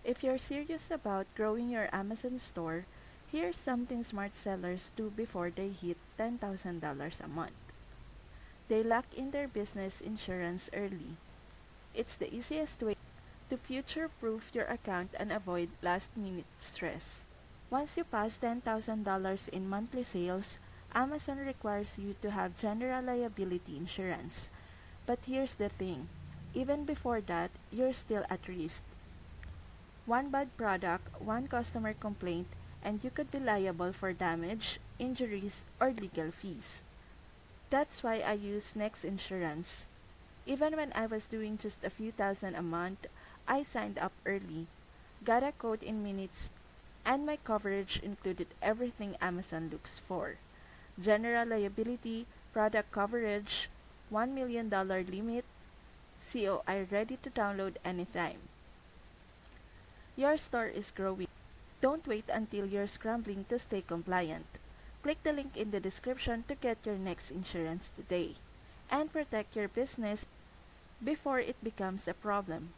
If you're serious about growing your Amazon store, here's something smart sellers do before they hit $10,000 a month. They lock in their business insurance early. It's the easiest way to future-proof your account and avoid last-minute stress. Once you pass $10,000 in monthly sales, Amazon requires you to have general liability insurance. But here's the thing, even before that, you're still at risk. One bad product, one customer complaint, and you could be liable for damage, injuries, or legal fees. That's why I use Next Insurance. Even when I was doing just a few thousand a month, I signed up early, got a quote in minutes, and my coverage included everything Amazon looks for: general liability, product coverage, $1 million limit, COI ready to download anytime. Your store is growing. Don't wait until you're scrambling to stay compliant. Click the link in the description to get your next insurance today and protect your business before it becomes a problem.